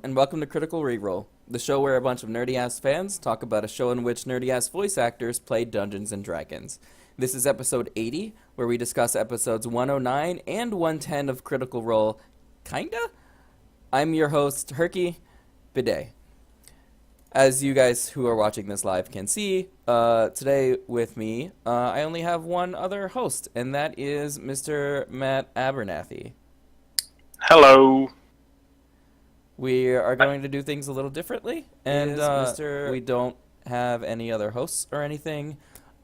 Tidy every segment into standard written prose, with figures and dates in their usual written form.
and welcome to Critical ReRoll, the show where a bunch of nerdy-ass fans talk about a show in which nerdy-ass voice actors play Dungeons and Dragons. This is episode 80, where we discuss episodes 109 and 110 of Critical Role. Kinda? I'm your host, Herky Bidet. As you guys who are watching this live can see, today with me, I only have one other host, and that is Mr. Matt Abernathy. Hello. We are going to do things a little differently, and we don't have any other hosts or anything.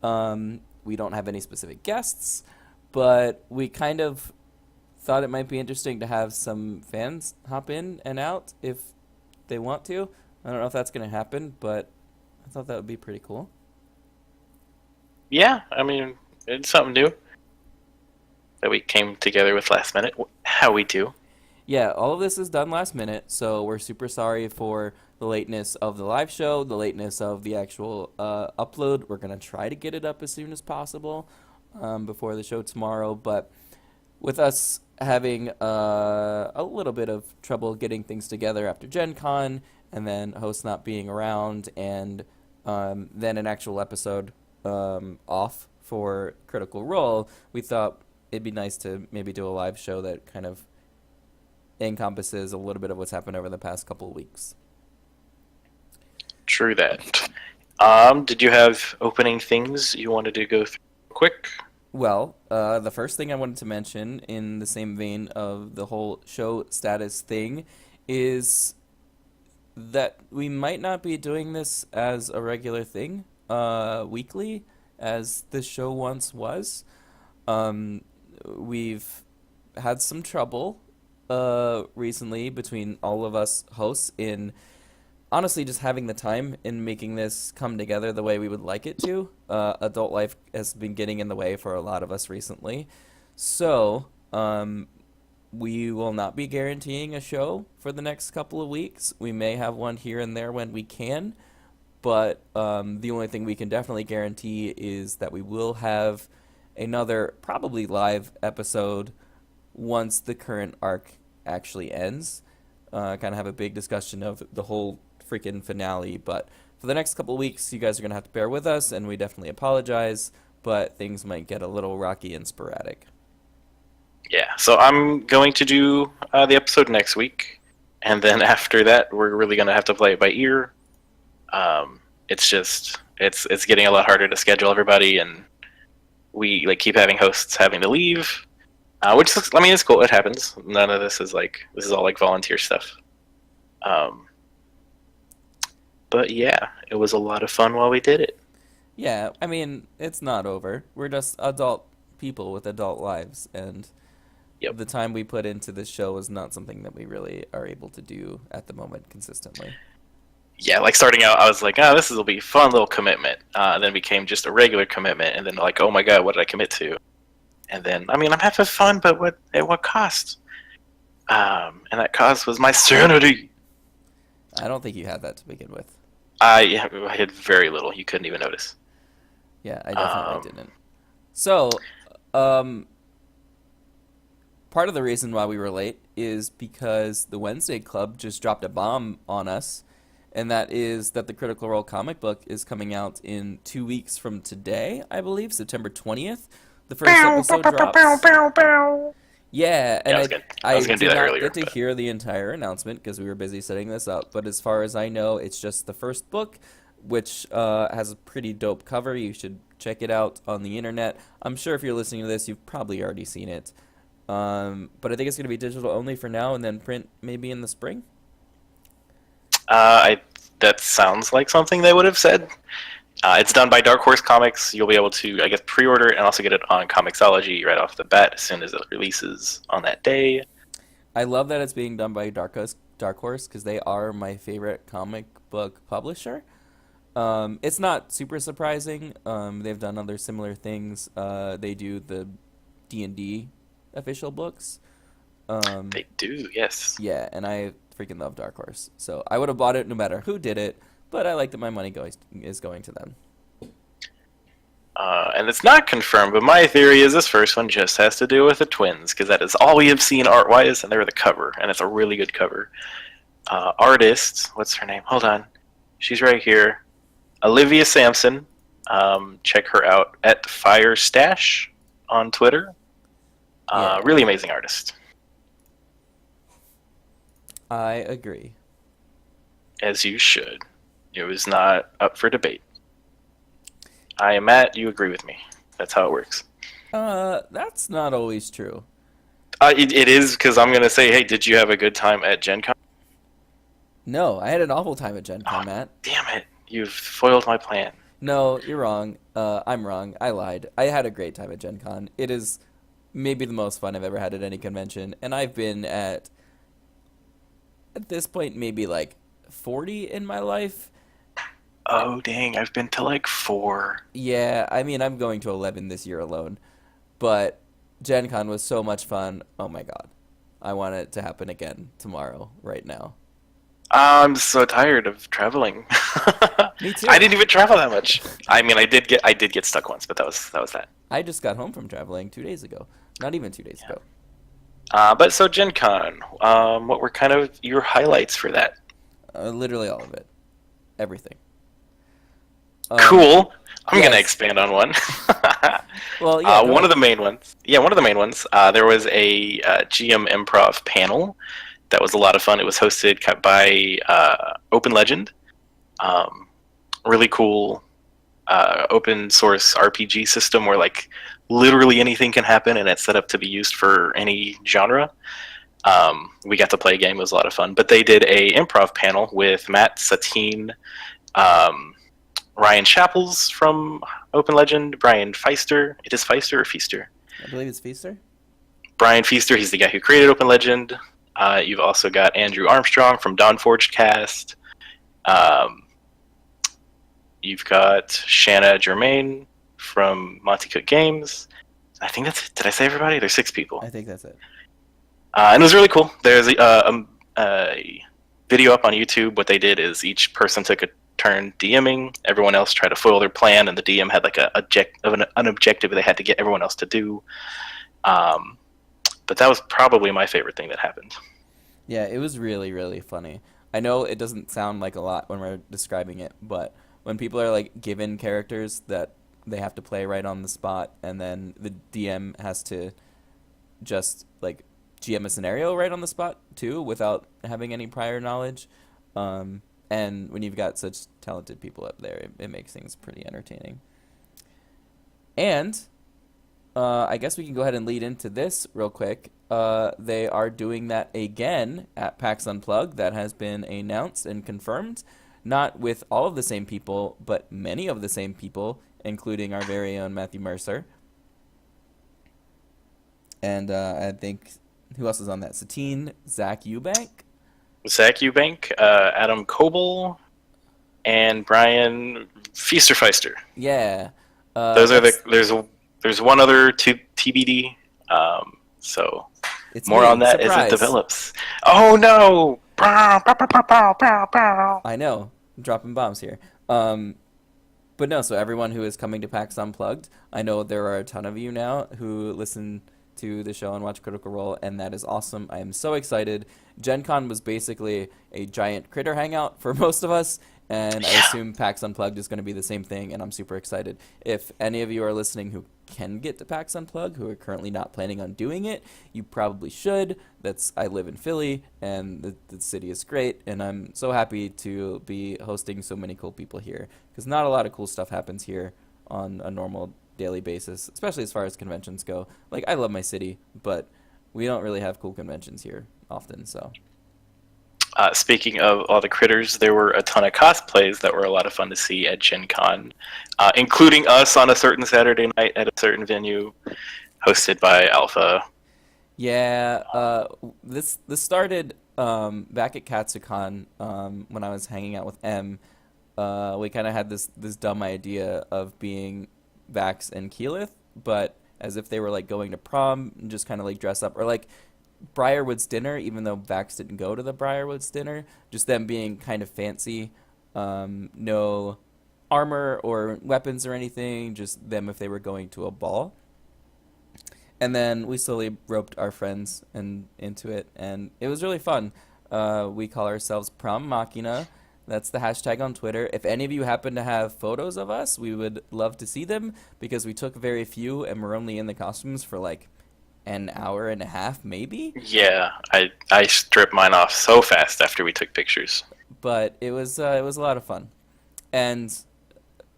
We don't have any specific guests, but we kind of thought it might be interesting to have some fans hop in and out if they want to. I don't know if that's going to happen, but I thought that would be pretty cool. Yeah, I mean, it's something new that we came together with last minute. How we do. Yeah, all of this is done last minute, so we're super sorry for the lateness of the live show, the lateness of the actual upload. We're going to try to get it up as soon as possible before the show tomorrow, but with us having a little bit of trouble getting things together after Gen Con, and then hosts not being around, and then an actual episode off for Critical Role, we thought it'd be nice to maybe do a live show that kind of encompasses a little bit of what's happened over the past couple of weeks. True that. Did you have opening things you wanted to go through quick? Well, the first thing I wanted to mention in the same vein of the whole show status thing is that we might not be doing this as a regular thing weekly as this show once was. We've had some trouble recently between all of us hosts in honestly just having the time in making this come together the way we would like it to. Adult life has been getting in the way for a lot of us recently. So, we will not be guaranteeing a show for the next couple of weeks. We may have one here and there when we can, but the only thing we can definitely guarantee is that we will have another probably live episode once the current arc actually ends. Kind of have a big discussion of the whole freaking finale, but for the next couple of weeks, you guys are going to have to bear with us, and we definitely apologize, but things might get a little rocky and sporadic. Yeah, so I'm going to do the episode next week, and then after that, we're really going to have to play it by ear. It's just, it's getting a lot harder to schedule everybody, and we keep having hosts having to leave. Which looks, I mean, it's cool. It happens. None of this is this is all volunteer stuff. But yeah, it was a lot of fun while we did it. Yeah, I mean, it's not over. We're just adult people with adult lives, and the time we put into this show is not something that we really are able to do at the moment consistently. Yeah, starting out, I was like, oh, this will be a fun little commitment. Then became just a regular commitment, and then oh my god, what did I commit to? And then, I mean, I'm having fun, but at what cost? And that cost was my sanity. I don't think you had that to begin with. I had very little. You couldn't even notice. Yeah, I definitely didn't. So, part of the reason why we were late is because the Wednesday Club just dropped a bomb on us, and that is that the Critical Role comic book is coming out in 2 weeks from today, I believe, September 20th. The first episode drops. Yeah, and I did not get to hear the entire announcement because we were busy setting this up. But as far as I know, it's just the first book, which has a pretty dope cover. You should check it out on the internet. I'm sure if you're listening to this, you've probably already seen it. But I think it's going to be digital only for now, and then print maybe in the spring. That sounds like something they would have said. It's done by Dark Horse Comics. You'll be able to, I guess, pre-order it and also get it on Comixology right off the bat as soon as it releases on that day. I love that it's being done by Dark Horse because they are my favorite comic book publisher. It's not super surprising. They've done other similar things. They do the D&D official books. They do, yes. Yeah, and I freaking love Dark Horse. So I would have bought it no matter who did it. But I like that my money is going to them. And it's not confirmed, but my theory is this first one just has to do with the twins, because that is all we have seen art-wise, and they're the cover, and it's a really good cover. artist. What's her name? Hold on. She's right here. Olivia Sampson. Check her out at Fire Stash on Twitter. Yeah, Really amazing artist. I agree. As you should. It was not up for debate. I am Matt. You agree with me. That's how it works. That's not always true. It is because I'm going to say, hey, did you have a good time at Gen Con? No, I had an awful time at Gen Oh, Con, Matt. damn it. You've foiled my plan. No, you're wrong. I'm wrong. I lied. I had a great time at Gen Con. It is maybe the most fun I've ever had at any convention, and I've been at this point maybe like 40 in my life. Oh, dang. I've been to like 4. Yeah, I mean, I'm going to 11 this year alone, but Gen Con was so much fun. Oh my God. I want it to happen again tomorrow, right now. I'm so tired of traveling. Me I too. didn't even travel that much. I mean, I did get stuck once, but that was that. I just got home from traveling 2 days ago. Not even 2 days Yeah. ago. But so Gen Con, what were kind of your highlights for that? Literally all of it. Everything. Um, Cool. I'm gonna yes. expand on one. Well, yeah, go One of ahead. the main ones. Yeah, one of the main ones. There was a GM Improv panel that was a lot of fun. It was hosted by Open Legend. Um, Really cool open source RPG system where like literally anything can happen and it's set up to be used for any genre. We got to play a game. It was a lot of fun. But they did a improv panel with Matt Satine, um, Ryan Chappels from Open Legend, Brian Feister. It is Feister or Feaster? I believe it's Feaster. Brian Feaster, he's the guy who created Open Legend. You've also got Andrew Armstrong from Dawnforged Cast. Um, you've got Shanna Germain from Monty Cook Games. I think that's it. Did I say everybody? There's 6 people. I think that's it. And it was really cool. There's a video up on YouTube. What they did is each person took a turn DMing. Everyone else tried to foil their plan, and the DM had like an objective they had to get everyone else to do. Um, but that was probably my favorite thing that happened. Yeah, it was really, really funny. I know it doesn't sound like a lot when we're describing it, but when people are like given characters that they have to play right on the spot, and then the DM has to just like GM a scenario right on the spot too, without having any prior knowledge. And when you've got such talented people up there, it makes things pretty entertaining. And I guess we can go ahead and lead into this real quick. They are doing that again at PAX Unplugged. That has been announced and confirmed. Not with all of the same people, but many of the same people, including our very own Matthew Mercer. And I think, who else is on that? Satine, Zach Eubank? Zach Eubank, Adam Coble, and Brian Feasterfeister. Yeah. Those are That's, there's one other TBD. So it's more on me. that as it Surprise. develops. Oh no! Pow, pow, pow, pow, pow, pow, pow. I know. I'm dropping bombs here. But no, so everyone who is coming to PAX Unplugged, I know there are a ton of you now who listen to the show and watch Critical Role, and that is awesome. I am so excited. Gen Con was basically a giant critter hangout for most of us, and I Yeah. assume PAX Unplugged is going to be the same thing, and I'm super excited. If any of you are listening who can get to PAX Unplugged, who are currently not planning on doing it, you probably should. I live in Philly, and the city is great, and I'm so happy to be hosting so many cool people here, because not a lot of cool stuff happens here on a normal daily basis, especially as far as conventions go. Like, I love my city, but we don't really have cool conventions here often, so. Speaking of all the critters, there were a ton of cosplays that were a lot of fun to see at Gen Con, including us on a certain Saturday night at a certain venue hosted by Alpha. Yeah, this started back at Katsucon when I was hanging out with M. We kind of had this dumb idea of being Vax and Keyleth, but as if they were like going to prom and just kind of like dress up, or like Briarwood's dinner, even though Vax didn't go to the Briarwood's dinner, just them being kind of fancy, no armor or weapons or anything, just them if they were going to a ball. And then we slowly roped our friends into it, and it was really fun. We call ourselves Prom Machina. That's the hashtag on Twitter. If any of you happen to have photos of us, we would love to see them because we took very few and we're only in the costumes for like an hour and a half, maybe. Yeah, I stripped mine off so fast after we took pictures. But it was a lot of fun. And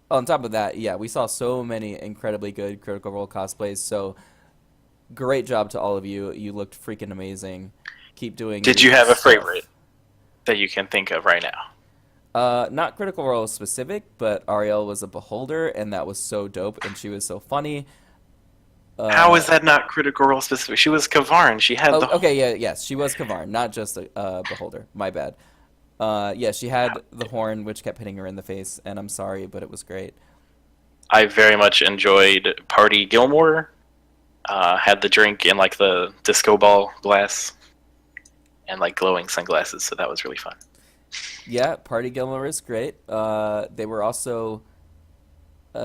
on top of that, yeah, we saw so many incredibly good Critical Role cosplays. So great job to all of you. You looked freaking amazing. Keep doing Did your you have a stuff. favorite that you can think of right now? Not Critical Role specific, but Ariel was a beholder, and that was so dope, and she was so funny. How is Uh, that not Critical Role specific? She was Kavarn. She had oh, the okay, yeah, yes, she was Kavarn, not just a beholder. My bad. Yeah, she had the horn, which kept hitting her in the face, and I'm sorry, but it was great. I very much enjoyed Party Gilmore. Had the drink in like the disco ball glass and like glowing sunglasses, so that was really fun. Yeah, Party Gilmore is great. They were also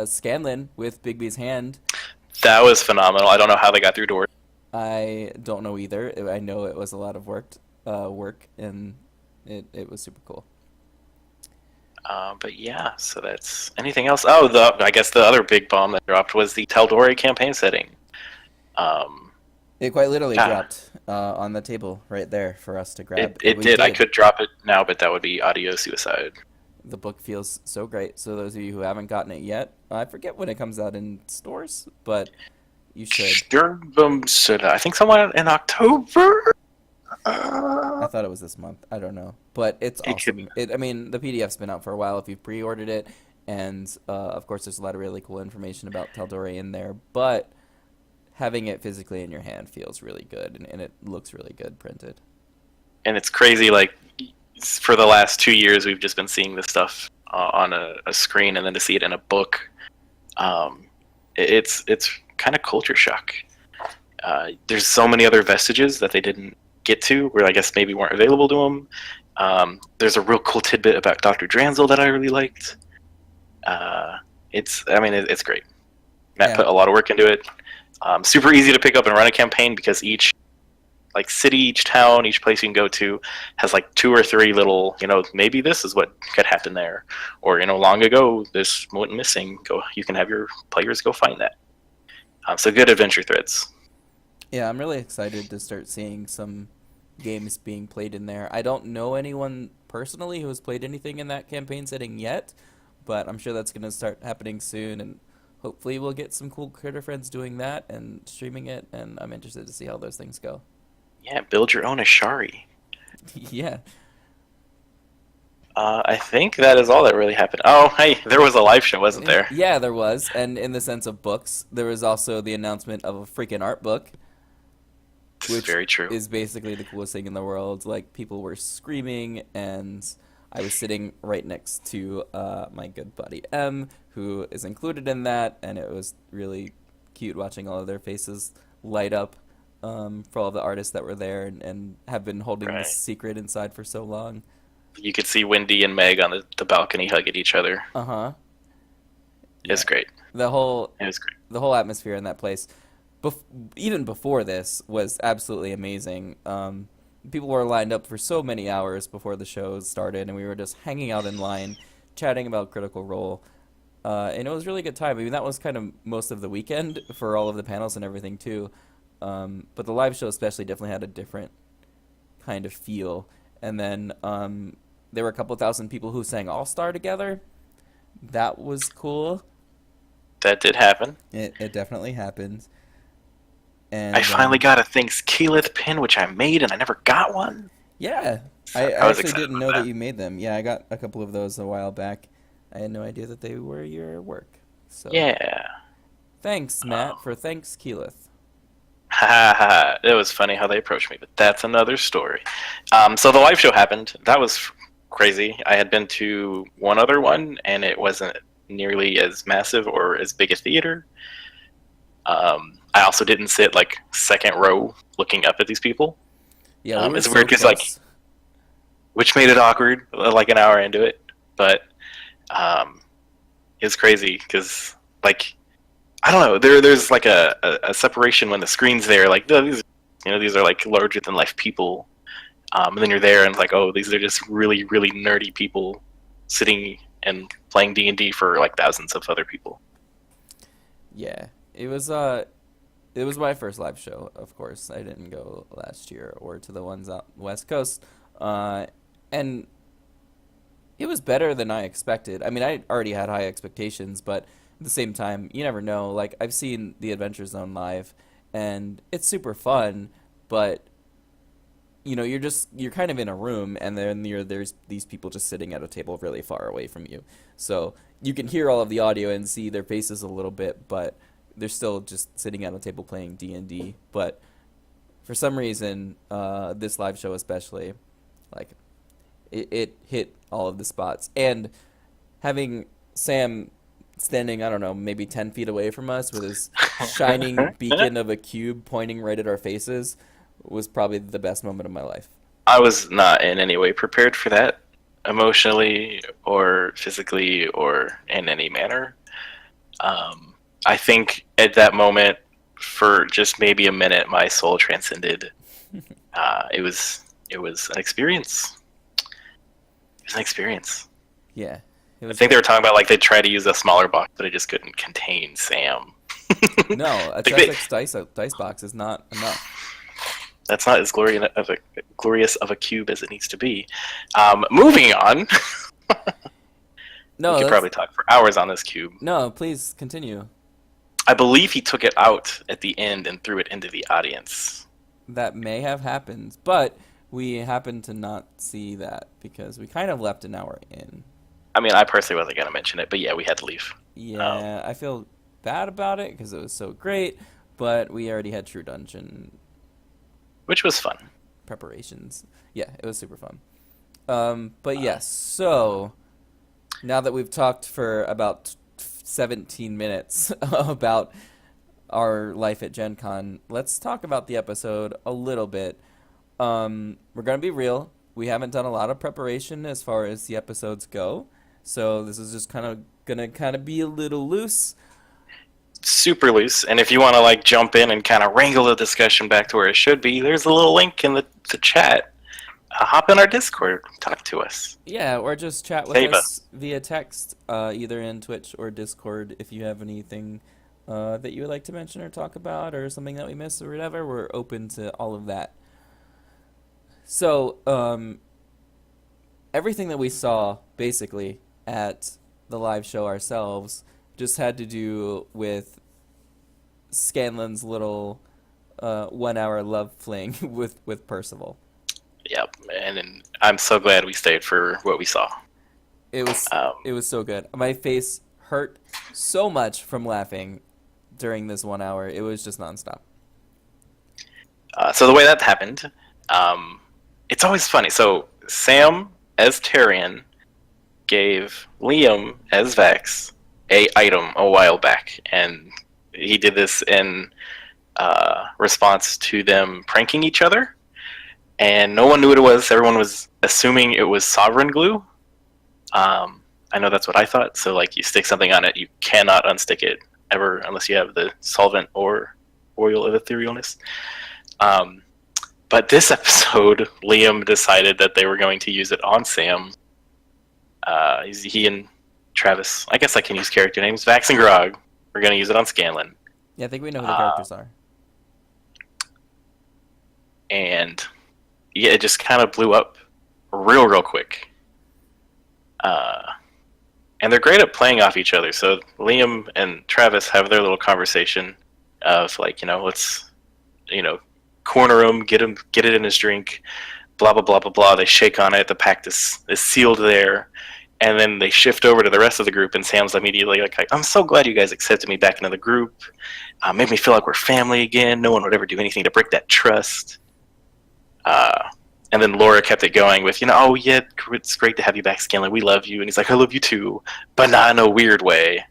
Scanlan with Bigby's hand. That was phenomenal. I don't know how they got through doors. I don't know either. I know it was a lot of work, and it was super cool. But yeah, so that's anything else. Oh, the I guess the other big bomb that dropped was the Taldori campaign setting. Um, It quite literally yeah, dropped on the table right there for us to it grab, and it we did. I did. could drop it now, but that would be audio suicide. The book feels so great. So those of you who haven't gotten it yet, I forget when it comes out in stores, but you should. I think someone in October. I thought it was this month. I don't know, but it's It could. awesome. I mean, the PDF's been out for a while if you've pre-ordered it, and of course, there's a lot of really cool information about Tal'Dorei in there. But having it physically in your hand feels really good, and it looks really good printed. And it's crazy. Like for the last 2 years, we've just been seeing this stuff on a screen, and then to see it in a book, it's kind of culture shock. There's so many other vestiges that they didn't get to, where I guess maybe weren't available to them. There's a real cool tidbit about Dr. Dranzel that I really liked. It's great. Matt Yeah, put a lot of work into it. Super easy to pick up and run a campaign because each like city, each town, each place you can go to has like two or three little, maybe this is what could happen there, or long ago this went missing. Go, you can have your players go find that. So good adventure threads. yeah, I'm really excited to start seeing some games being played in there. I don't know anyone personally who has played anything in that campaign setting yet, but I'm sure that's going to start happening soon, and hopefully we'll get some cool critter friends doing that and streaming it, and I'm interested to see how those things go. Yeah, build your own Ashari. Yeah. I think that is all that really happened. Oh, hey, there was a live show, wasn't there? Yeah, there was, and in the sense of books, there was also the announcement of a freaking art book, This is which very true. is basically the coolest thing in the world. Like, people were screaming, and I was sitting right next to my good buddy M, who is included in that, and it was really cute watching all of their faces light up for all of the artists that were there and have been holding this Right. secret inside for so long. You could see Wendy and Meg on the balcony hugging each other. Uh-huh. It's Yeah. great. The whole It was great. the whole atmosphere in that place, bef- even before this, was absolutely amazing. People were lined up for so many hours before the show started, and we were just hanging out in line, chatting about Critical Role, and it was a really good time. I mean, that was kind of most of the weekend for all of the panels and everything too. But the live show especially definitely had a different kind of feel. And then there were a couple thousand people who sang All Star together. That was cool. That did happen. It definitely happened. I And finally got a Thanks Keyleth pin, which I made, and I never got one. yeah, So I I was actually excited didn't about know that that. you made them. Yeah, I got a couple of those a while back. I had no idea that they were your work. So Yeah. thanks, Matt, for thanks, Keyleth. Ha ha ha. It was funny how they approached me, but that's another story. So the live show happened. That was crazy. I had been to one other one, and it wasn't nearly as massive or as big a theater. I also didn't sit like second row looking up at these people. Yeah, we were It's so weird because like, close. which made it awkward like an hour into it, but um, it's crazy because like I don't know. There's like a separation when the screen's there. Like these are like larger than life people. And then you're there and it's like, oh, these are just really, really nerdy people sitting and playing D&D for like thousands of other people. Yeah, it was my first live show. Of course, I didn't go last year or to the ones out West Coast, and it was better than I expected. I mean, I already had high expectations, but at the same time, you never know. Like, I've seen the Adventure Zone live, and it's super fun, but you're kind of in a room, and then there's these people just sitting at a table really far away from you. So you can hear all of the audio and see their faces a little bit, but they're still just sitting at a table playing D&D. But for some reason, this live show especially, like it hit all of the spots. And having Sam standing, I don't know, maybe 10 feet away from us with his shining beacon of a cube pointing right at our faces was probably the best moment of my life. I was not in any way prepared for that, emotionally or physically or in any manner. I think at that moment, for just maybe a minute, my soul transcended. It was an experience. It was an experience. Yeah. It I was think they were talking about like they tried to use a smaller box, but it just couldn't contain Sam. No, a Like they- Chessex dice box is not enough. That's not as glorious of a cube as it needs to be. Moving on, No, we could probably talk for hours on this cube. no, please continue. I believe he took it out at the end and threw it into the audience. That may have happened, but we happened to not see that because we kind of left an hour in. I mean, I personally wasn't going to mention it, but yeah, we had to leave. Yeah, I feel bad about it because it was so great, but we already had True Dungeon Which was fun. preparations. Yeah, it was super fun. But yes, so now that we've talked for about 17 minutes about our life at Gen Con, let's talk about the episode a little bit. We're going to be real. We haven't done a lot of preparation as far as the episodes go, so this is just going to be a little loose. Super loose, and if you want to like jump in and kind of wrangle the discussion back to where it should be, there's a little link in the chat. Hop in our Discord, talk to us. Yeah, or just chat with Save us via text, either in Twitch or Discord. If you have anything that you would like to mention or talk about, or something that we missed or whatever, we're open to all of that. So, everything that we saw, basically, at the live show ourselves, just had to do with Scanlan's little 1 hour love fling with Percival. Yep, and I'm so glad we stayed for what we saw. It was so good. My face hurt so much from laughing during this 1 hour. It was just nonstop. So the way that happened, it's always funny. So Sam as Tyrion gave Liam as Vex a item a while back, and he did this in response to them pranking each other, and no one knew what it was. Everyone was assuming it was Sovereign Glue. I know that's what I thought. So like, you stick something on it, you cannot unstick it ever unless you have the solvent or oil of etherealness. But this episode, Liam decided that they were going to use it on Sam. He and Travis, I guess I can use character names, Vax and Grog, we're going to use it on Scanlan. Yeah, I think we know who the characters are. And yeah, it just kind of blew up real quick. And they're great at playing off each other. So Liam and Travis have their little conversation of like, let's, corner him, get it in his drink, blah, blah, blah, blah, blah. They shake on it. The pact is sealed there. And then they shift over to the rest of the group, and Sam's immediately like, I'm so glad you guys accepted me back into the group. Made me feel like we're family again. No one would ever do anything to break that trust. And then Laura kept it going with, oh, yeah, it's great to have you back, Scanlan. We love you. And he's like, I love you too, but not in a weird way.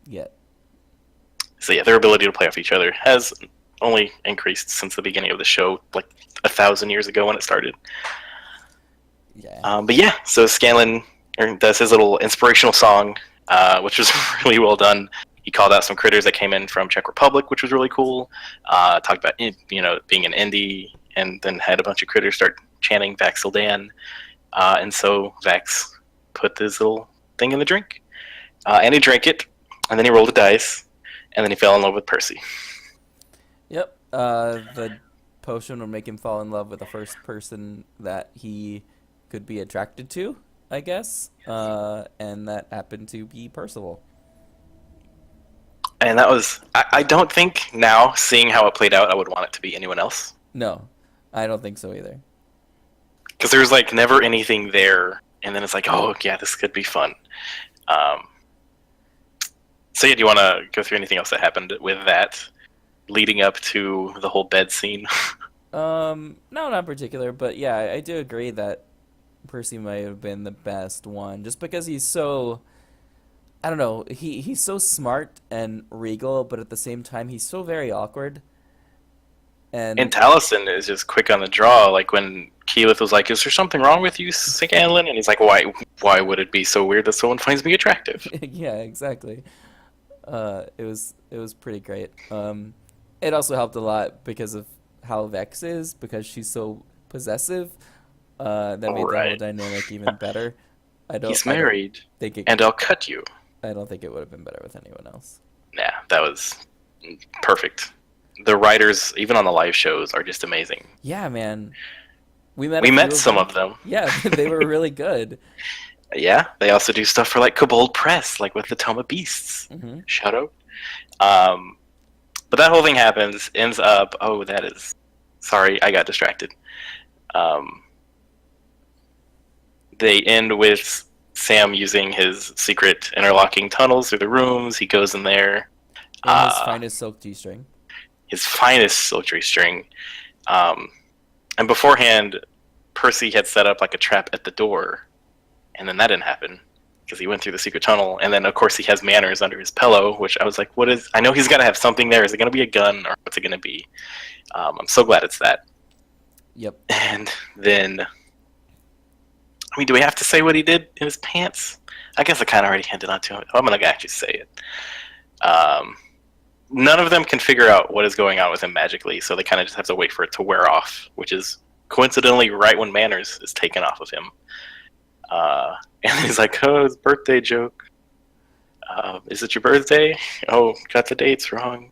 Yeah. So yeah, their ability to play off each other has only increased since the beginning of the show, like 1,000 years ago when it started. Yeah. But yeah, so Scanlan does his little inspirational song, which was really well done. He called out some critters that came in from Czech Republic, which was really cool. Talked about being an indie and then had a bunch of critters start chanting Vaxildan. And so Vax put this little thing in the drink. And he drank it, and then he rolled a dice, and then he fell in love with Percy. Yep. The potion would make him fall in love with the first person that he could be attracted to, I guess. And that happened to be Percival. And that was, I don't think now, seeing how it played out, I would want it to be anyone else. No, I don't think so either. Because there's like never anything there, and then it's like, oh yeah, this could be fun. So yeah, do you want to go through anything else that happened with that, leading up to the whole bed scene? No, not in particular, but yeah, I do agree that Percy might have been the best one, just because he's so, I don't know, he's so smart and regal, but at the same time he's so very awkward. And And Taliesin is just quick on the draw. Like when Keyleth was like, "Is there something wrong with you, Scanlan?" And he's like, "Why would it be so weird that someone finds me attractive?" yeah, exactly. It was pretty great. It also helped a lot because of how Vex is, because she's so possessive. That made the whole Right. dynamic even better. He's I don't married, think it and I'll cut you. I don't think it would have been better with anyone else. Nah, that was perfect. The writers, even on the live shows, are just amazing. Yeah, man. We met We a few met of some them. of them. Yeah, they were really good. Yeah, they also do stuff for like Kobold Press, like with the Tome of Beasts. Hmm. Shout out. Um, but that whole thing happens, ends up. Oh, that is. Sorry, I got distracted. Um, they end with Sam using his secret interlocking tunnels through the rooms. He goes in there. And his Uh, finest silk G-string. his finest sultry string. And beforehand, Percy had set up like a trap at the door, and then that didn't happen because he went through the secret tunnel. And then, of course, he has manners under his pillow, which I was like, "What is?" I know he's got to have something there. Is it going to be a gun or what's it going to be? I'm so glad it's that. Yep. And then, I mean, do we have to say what he did in his pants? I guess I kind of already hinted on to it. I'm going to actually say it. None of them can figure out what is going on with him magically, so they kind of just have to wait for it to wear off, which is coincidentally right when Manners is taken off of him. And he's like, "Oh, it's a birthday joke. Is it your birthday? Oh, got the dates wrong."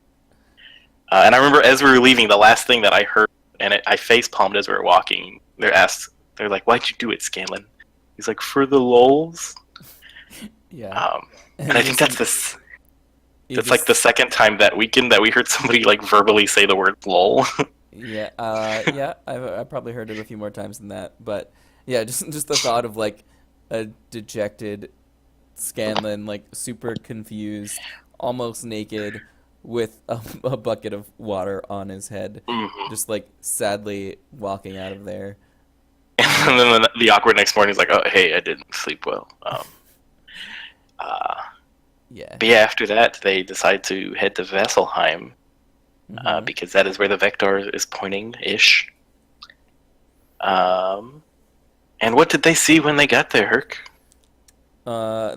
And I remember as we were leaving, the last thing that I heard, and I face palmed as we were walking. They're like, "Why'd you do it, Scanlan?" He's like, "For the lulz." Yeah. And I think Just- that's you That's like the second time that weekend that we heard somebody like verbally say the word "lol." Yeah, yeah, I probably heard it a few more times than that, but yeah, just the thought of like a dejected Scanlan, like super confused, almost naked, with a bucket of water on his head, Mhm. just like sadly walking out of there. And then the awkward next morning is like, "Oh, hey, I didn't sleep well." Yeah. But yeah, after that, they decide to head to Vasselheim Mhm. because that is where the Vector is pointing ish. And what did they see when they got there, Herc?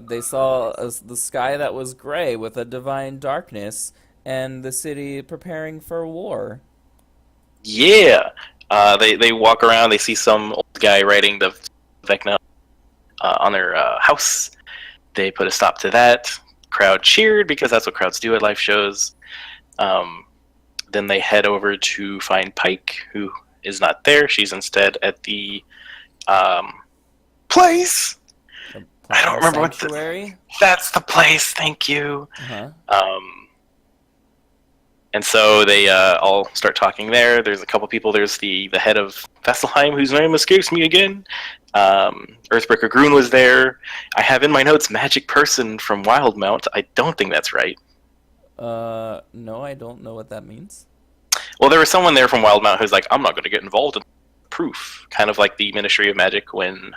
They saw the sky that was gray with a divine darkness, and the city preparing for war. Yeah, they walk around. They see some old guy riding the Vecna on their house. They put a stop to that. Crowd cheered because that's what crowds do at live shows. Then they head over to find Pike, who is not there. She's instead at the place. The I don't remember what the- sanctuary. That's the place. Thank you. Uh-huh. And so they all start talking there. There's a couple people. There's the head of Vasselheim, whose name escapes me again. Earthbreaker Grun was there. I have in my notes magic person from Wildmount. I don't think that's right. No, I don't know what that means. Well, there was someone there from Wildmount who's like, "I'm not going to get involved in proof." Kind of like the Ministry of Magic when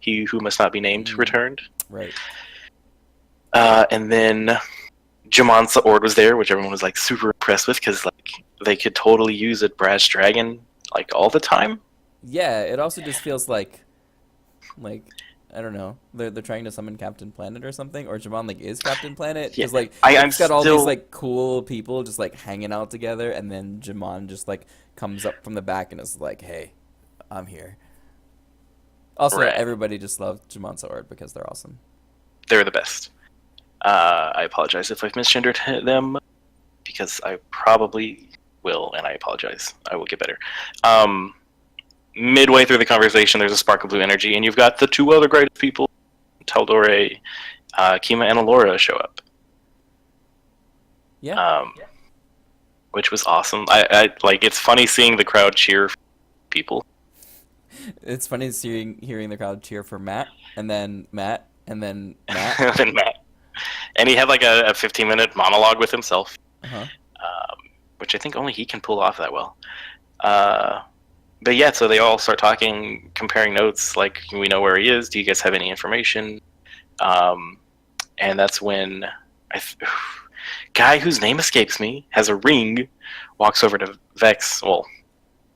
He Who Must Not Be Named returned. Right. And then Jamansa Ord was there, which everyone was like super impressed with because like they could totally use a brass dragon like all the time. Yeah, it also just feels like I don't know. They're trying to summon Captain Planet or something, or Jamon like is Captain Planet Yeah, because like I'm it's got all these still like cool people just like hanging out together, and then Jamon just like comes up from the back and is like, "Hey, I'm here." Also, right. everybody just loves Jamon so hard because they're awesome. They're the best. I apologize if I've misgendered them because I probably will, and I apologize. I will get better. Um, Midway through the conversation, there's a spark of blue energy, and you've got the two other greatest people, Taldore, Kima, and Alora show up, Yeah, um, which was awesome. I like. It's funny seeing the crowd cheer for people. it's funny hearing the crowd cheer for Matt, and then Matt, and then Matt. And Matt, and he had like a 15-minute monologue with himself, Uh-huh. which I think only he can pull off that well. Uh, but yeah, so they all start talking, comparing notes. Like, we know where he is. Do you guys have any information? Um, and that's when guy whose name escapes me has a ring, walks over to Vex. Well,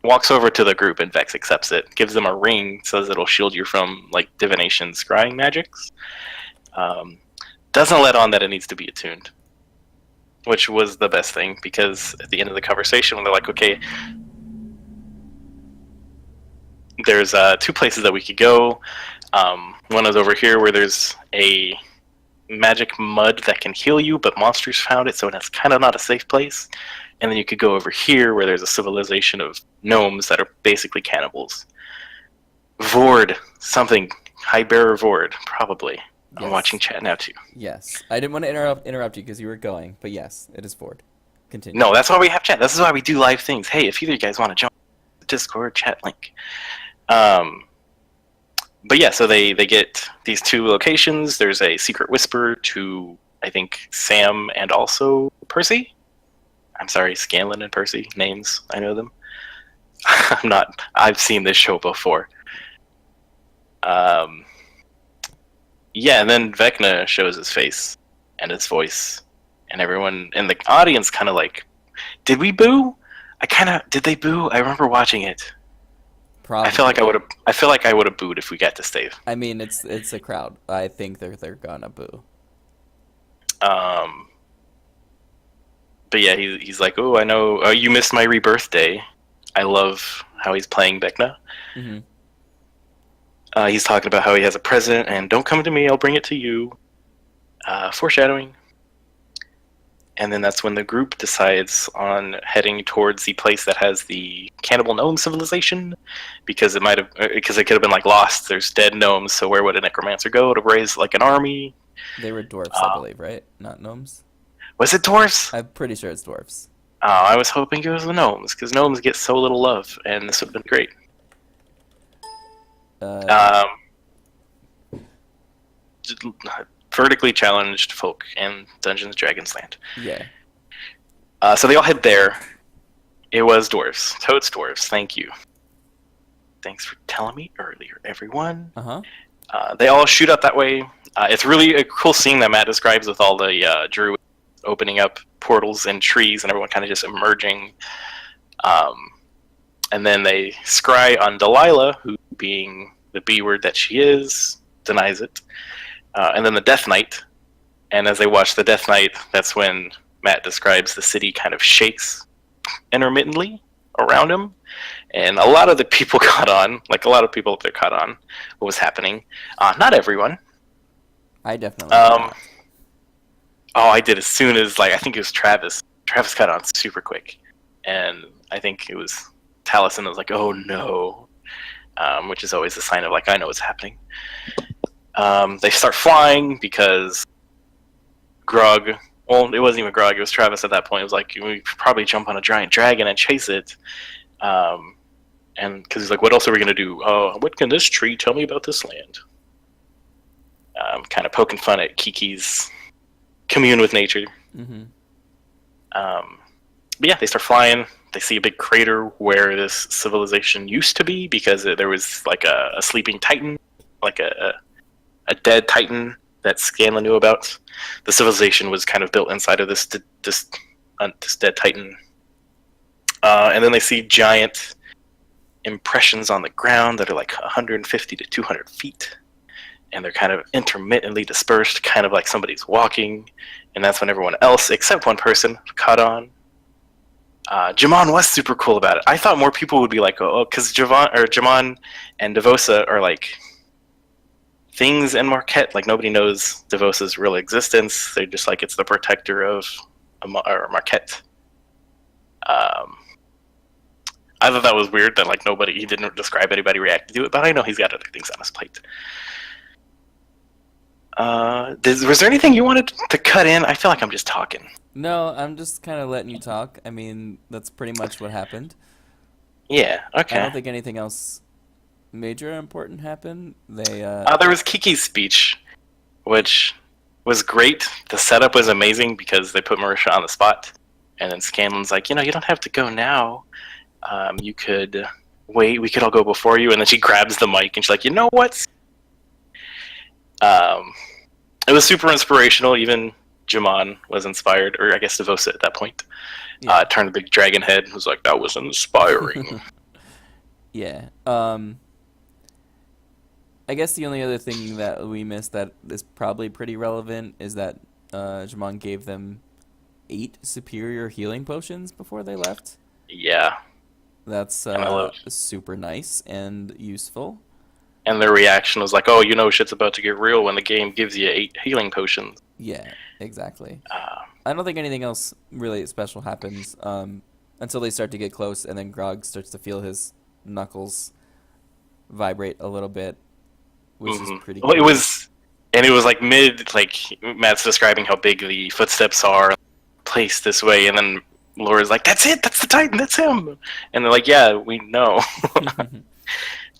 walks over to the group, and Vex accepts it. Gives them a ring, says it'll shield you from like divination, scrying magics. Um, doesn't let on that it needs to be attuned, which was the best thing, because at the end of the conversation, when they're like, okay, there's two places that we could go. One is over here where there's a magic mud that can heal you, but monsters found it, so it's kind of not a safe place. And then you could go over here where there's a civilization of gnomes that are basically cannibals. Vord, something. High Bearer Vord, probably. I'm Yes. watching chat now, too. Yes. I didn't want to interrupt you because you were going, but yes, it is Ford. Continue. No, that's why we have chat. This is why we do live things. Hey, if either of you guys want to jump the Discord chat link. But yeah, so they get these two locations. There's a secret whisper to, I think, Sam and also Percy. I'm sorry, Scanlan and Percy. Names, I know them. I'm not. I've seen this show before. Yeah, and then Vecna shows his face and his voice, and everyone in the audience kind of like, did we boo? Did they boo? I remember watching it. Probably. I feel like I would have. I feel like I would have booed if we got to stave. I mean, it's a crowd. I think they're gonna boo. But yeah, he's like, oh, I know. Oh, you missed my rebirth day. I love how he's playing Vecna. Mm-hmm. He's talking about how he has a present, and don't come to me, I'll bring it to you. Foreshadowing. And then that's when the group decides on heading towards the place that has the cannibal gnome civilization, because it could have been like lost. There's dead gnomes, so where would a necromancer go to raise like an army? They were dwarfs, I believe, right? Not gnomes. Was it dwarves? I'm pretty sure it's dwarfs. I was hoping it was the gnomes, because gnomes get so little love, and this would have been great. Vertically challenged folk in Dungeons Dragons Land. Yeah. So they all head there. It was dwarves. Totes dwarves. Thank you. Thanks for telling me earlier, everyone. Uh-huh. They all shoot up that way. It's really a cool scene that Matt describes with all the druids opening up portals and trees and everyone kind of just emerging. And then they scry on Delilah, who, being the B word that she is, denies it. And then the Death Knight. And as they watch the Death Knight, that's when Matt describes the city kind of shakes intermittently around him. And a lot of the people caught on, like a lot of people up there caught on what was happening. Not everyone. I definitely did not. Oh, I did as soon as, like, I think it was Travis. Travis caught on super quick. And I think it was Taliesin that was like, oh no. Which is always a sign of, like, I know what's happening. They start flying because Grog, well, it wasn't even Grog, it was Travis at that point. It was like, we could probably jump on a giant dragon and chase it. And because he's like, what else are we going to do? What can this tree tell me about this land? Kind of poking fun at Kiki's commune with nature. Mm-hmm. But yeah, they start flying. They see a big crater where this civilization used to be, because there was like a sleeping titan, like a dead titan that Scanlan knew about. The civilization was kind of built inside of this dead titan. And then they see giant impressions on the ground that are like 150 to 200 feet. and they're kind of intermittently dispersed, kind of like somebody's walking, and that's when everyone else, except one person, caught on. Jamon was super cool about it. I thought more people would be like, oh, because Jamon and Devosa are like things in Marquette. Like nobody knows Devosa's real existence. They're just like it's the protector of Marquette. I thought that was weird that like he didn't describe anybody reacting to it, but I know he's got other things on his plate. Was there anything you wanted to cut in? I feel like I'm just talking. No, I'm just kind of letting you talk. I mean, that's pretty much what happened. Yeah, I okay. don't think anything else major or important happened. They, There was Kiki's speech, which was great. The setup was amazing because they put Marisha on the spot, and then Scanlan's like, you don't have to go now. You could wait. We could all go before you. And then she grabs the mic and she's like, you know what? It was super inspirational. Even Jamon was inspired, or I guess Devosa at that point. yeah, Turned a big dragon head and was like, that was inspiring. yeah. I guess the only other thing that we missed that is probably pretty relevant is that Jamon gave them 8 superior healing potions before they left. Yeah, That's and I love. super nice and useful. And their reaction was like, oh, shit's about to get real when the game gives you 8 healing potions. Yeah, exactly. Uh, I don't think anything else really special happens until they start to get close, and then Grog starts to feel his knuckles vibrate a little bit, which is pretty Well, cool. it was like mid, like Matt's describing how big the footsteps are placed this way, and then Laura's like, that's it, that's the Titan, that's him. And they're like, yeah, we know.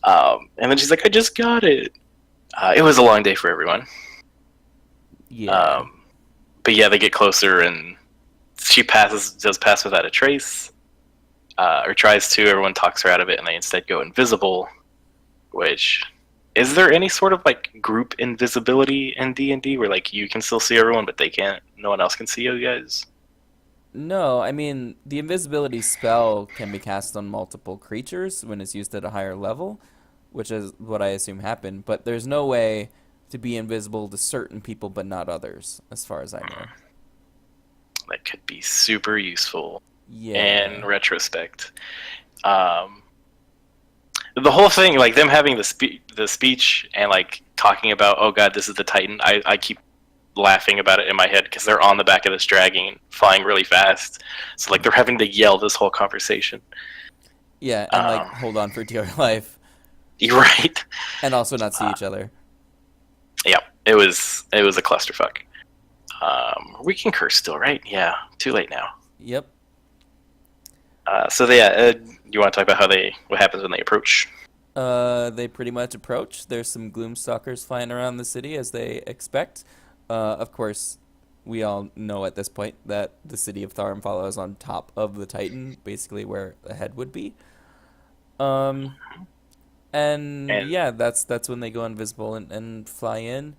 And then she's like, I just got it. It was a long day for everyone. Yeah. But yeah, they get closer, and she does pass without a trace, or tries to. Everyone talks her out of it, and they instead go invisible. Which, is there any sort of like group invisibility in D&D where like you can still see everyone, but they can't? No one else can see you guys. No, I mean, the invisibility spell can be cast on multiple creatures when it's used at a higher level, which is what I assume happened, but there's no way to be invisible to certain people but not others, as far as I know. That could be super useful in Yeah. retrospect. Um, the whole thing, like them having the speech and like talking about, oh god, this is the Titan. I keep laughing about it in my head because they're on the back of this dragon, flying really fast. So like they're having to yell this whole conversation. Yeah, and like Um, hold on for dear life you're right. and also not see Uh, each other. yeah, it was a clusterfuck. We can curse still, right? Yeah, too late now. Yep. So yeah, you want to talk about what happens when they approach? They pretty much approach. There's some gloomstalkers flying around the city as they expect. Of course, we all know at this point that the city of Tharmfala is on top of the Titan, basically where the head would be. Um, and And yeah, that's when they go invisible and fly in.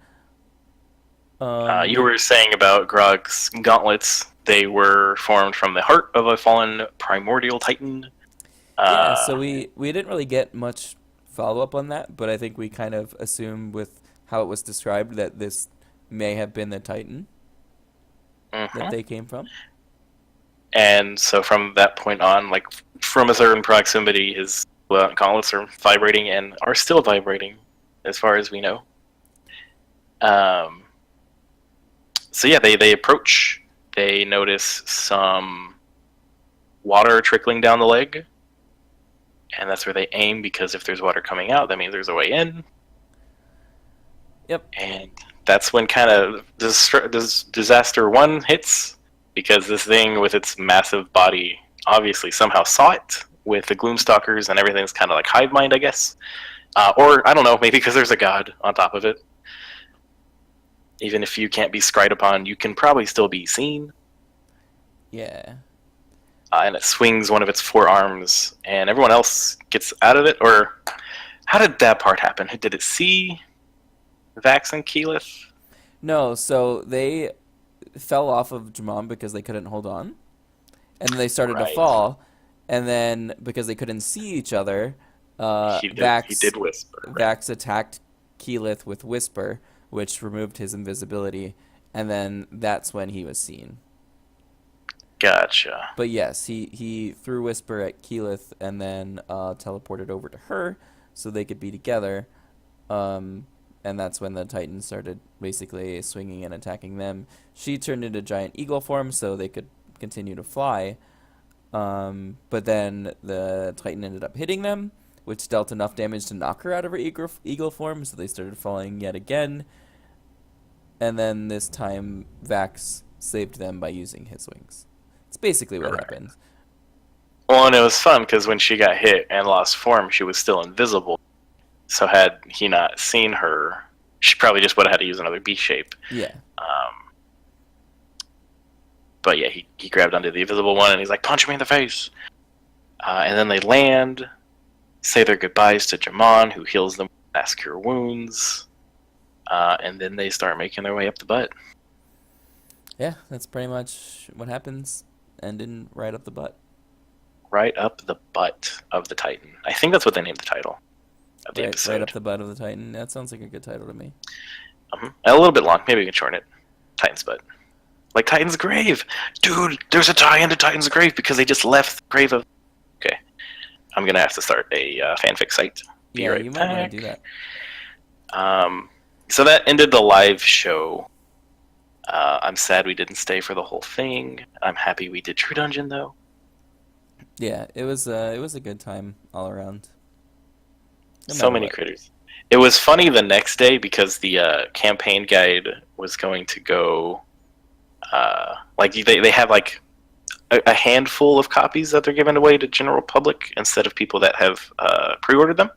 you Um, were saying about Grog's gauntlets. They were formed from the heart of a fallen primordial titan. yeah, Uh, so we didn't really get much follow up on that, but I think we kind of assumed with how it was described that this may have been the Titan that mhm. they came from. And so from that point on, like from a certain proximity, his gauntlets are vibrating and are still vibrating, as far as we know. Um, so yeah, they approach. They notice some water trickling down the leg, and that's where they aim because if there's water coming out, that means there's a way in. Yep. And that's when kind of this disaster one hits because this thing with its massive body obviously somehow saw it with the gloomstalkers and everything's kind of like hive mind, I guess. Or I don't know, maybe because there's a god on top of it. Even if you can't be scryed upon, you can probably still be seen. Yeah. And it swings one of its forearms, and everyone else gets out of it. Or how did that part happen? Did it see Vax and Keyleth? No, so they fell off of Jamon because they couldn't hold on, and then they started to Right. fall, and then because they couldn't see each other, He did. He Vax did whisper. Right. Vax attacked Keyleth with Whisper, which removed his invisibility, and then that's when he was seen. Gotcha. But yes, he threw Whisper at Keyleth and then teleported over to her so they could be together. And that's when the Titans started basically swinging and attacking them. She turned into giant eagle form so they could continue to fly. But then the Titan ended up hitting them, which dealt enough damage to knock her out of her eagle form, so they started falling yet again. And then this time, Vax saved them by using his wings. It's basically what happened. Well, and it was fun because when she got hit and lost form, she was still invisible. So had he not seen her, she probably just would have had to use another B shape. Yeah. But yeah, he grabbed onto the invisible one and he's like, punch me in the face. And then they land, say their goodbyes to Jamon, who heals them with mass cure wounds. And then they start making their way up the butt. Yeah, that's pretty much what happens. Ending right up the butt. Right up the butt of the Titan. I think that's what they named the title of the episode. Right up the butt of the Titan. That sounds like a good title to me. A little bit long. Maybe we can shorten it. Titan's butt. Like Titan's grave. Dude, there's a tie into Titan's grave because they just left the grave of... Okay. I'm going to have to start a fanfic site. Be right you might back. want to do that. So that ended the live show. I'm sad we didn't stay for the whole thing. I'm happy we did True Dungeon, though. Yeah, it was a good time all around. So many critters. It was funny the next day because the campaign guide was going to go... like they have like a handful of copies that they're giving away to general public instead of people that have pre-ordered them.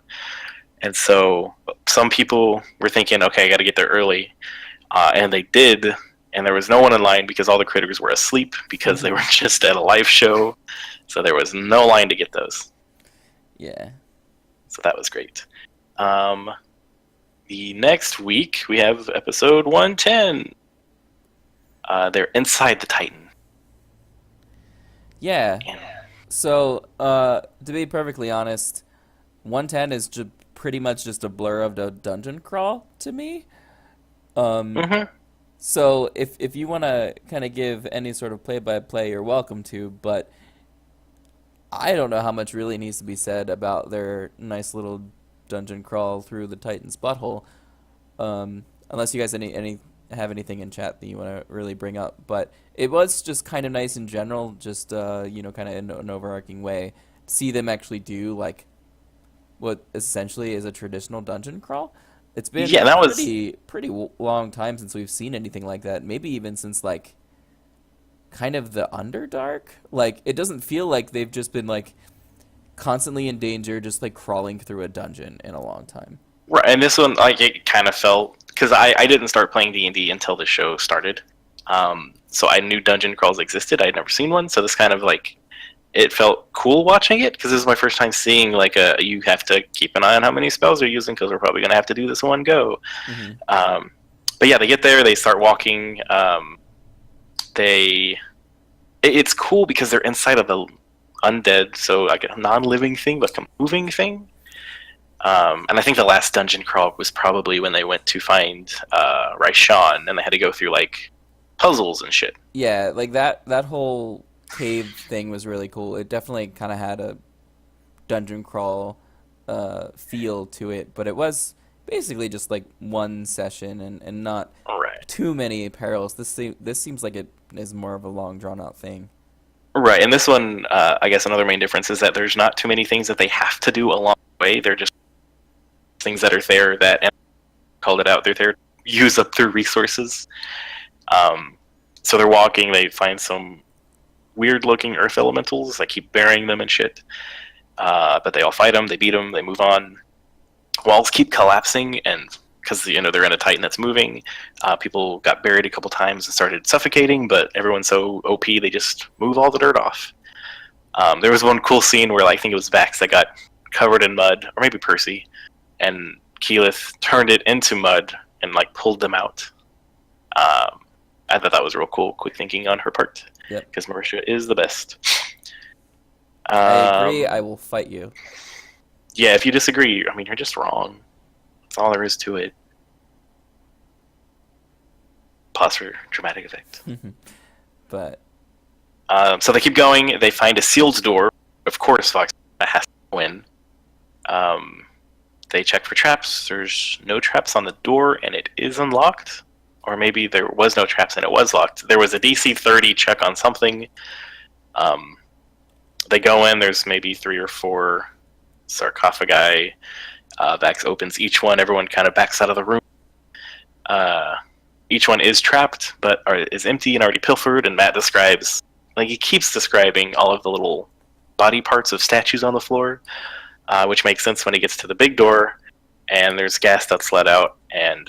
And so some people were thinking, okay, I got to get there early. And they did, and there was no one in line because all the critters were asleep because they were just at a live show. So there was no line to get those. Yeah. So that was great. The next week, we have episode 110. They're inside the Titan. Yeah. So, to be perfectly honest, 110 is pretty much just a blur of the dungeon crawl to me. So if you want to kind of give any sort of play-by-play, you're welcome to, but I don't know how much really needs to be said about their nice little dungeon crawl through the Titan's butthole. Unless you guys have anything in chat that you want to really bring up, but it was just kind of nice in general, just kind of in an overarching way, see them actually do like what essentially is a traditional dungeon crawl. It's been pretty long time since we've seen anything like that. Maybe even since like kind of the Underdark. Like it doesn't feel like they've just been like constantly in danger, just like crawling through a dungeon in a long time. Right, and this one like it kind of felt because I didn't start playing D&D until the show started, so I knew dungeon crawls existed. I had never seen one, so this kind of like it felt cool watching it because this is my first time seeing like you have to keep an eye on how many spells you're using because we're probably gonna have to do this in one go. But yeah, they get there, they start walking. It's cool because they're inside of the undead, so like a non-living thing but a moving thing. And I think the last dungeon crawl was probably when they went to find Raishan, and they had to go through like puzzles and shit. Yeah, like that whole cave thing was really cool. It definitely kind of had a dungeon crawl feel to it, but it was basically just like one session and not too many perils. This seems like it is more of a long drawn out thing. Right, and this one, I guess another main difference is that there's not too many things that they have to do along the way. They're just things that are there that, and called it out, they're there to use up their resources. So they're walking, they find some weird-looking earth elementals that keep burying them and shit. But they all fight them, they beat them, they move on. Walls keep collapsing, and because they're in a Titan that's moving, people got buried a couple times and started suffocating, but everyone's so OP, they just move all the dirt off. There was one cool scene where I think it was Vax that got covered in mud, or maybe Percy, and Keyleth turned it into mud and like pulled them out. I thought that was real cool, quick thinking on her part, because Marisha is the best. I agree. I will fight you. Yeah, if you disagree, I mean, you're just wrong. That's all there is to it. Pause for dramatic effect. But So they keep going. They find a sealed door. Of course, Fox has to go in. They check for traps. There's no traps on the door, and it is unlocked. Or maybe there was no traps and it was locked. There was a DC 30 check on something. They go in. There's maybe 3 or 4 sarcophagi. Vax opens each one. Everyone kind of backs out of the room. Each one is trapped, but is empty and already pilfered. And Matt describes, he keeps describing all of the little body parts of statues on the floor, which makes sense when he gets to the big door. And there's gas that's let out. And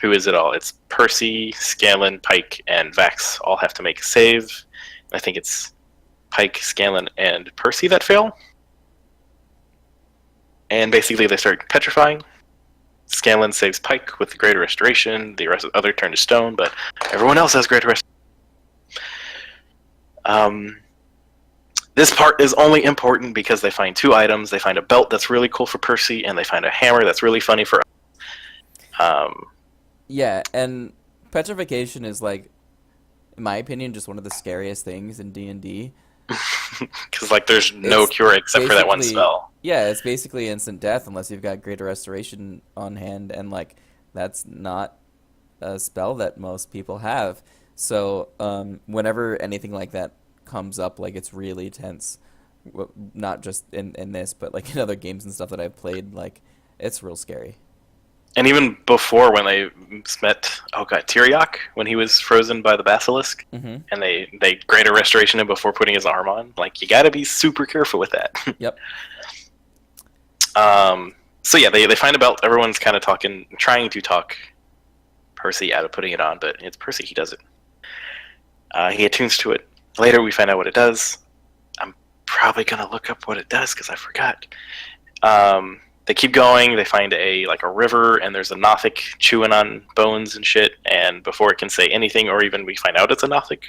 who is it all? It's Percy, Scanlan, Pike, and Vax all have to make a save. I think it's Pike, Scanlan, and Percy that fail. And basically they start petrifying. Scanlan saves Pike with the Greater Restoration. The other turn to stone, but everyone else has Greater Restoration. This part is only important because they find 2 items. They find a belt that's really cool for Percy, and they find a hammer that's really funny for yeah, and petrification is, like, in my opinion, just one of the scariest things in D&D. Because, there's no cure except for that one spell. Yeah, it's basically instant death unless you've got Greater Restoration on hand, and, that's not a spell that most people have. So, whenever anything like that comes up, it's really tense. Not just in this, but, in other games and stuff that I've played, it's real scary. And even before, when they met, Tyriok, when he was frozen by the basilisk, and they Greater Restoration him before putting his arm on, you gotta be super careful with that. Yep. So yeah, they find a belt. Everyone's kind of trying to talk Percy out of putting it on, but it's Percy. He does it. He attunes to it. Later, we find out what it does. I'm probably gonna look up what it does because I forgot. They keep going. They find a river, and there's a Nothic chewing on bones and shit. And before it can say anything, or even we find out it's a Nothic,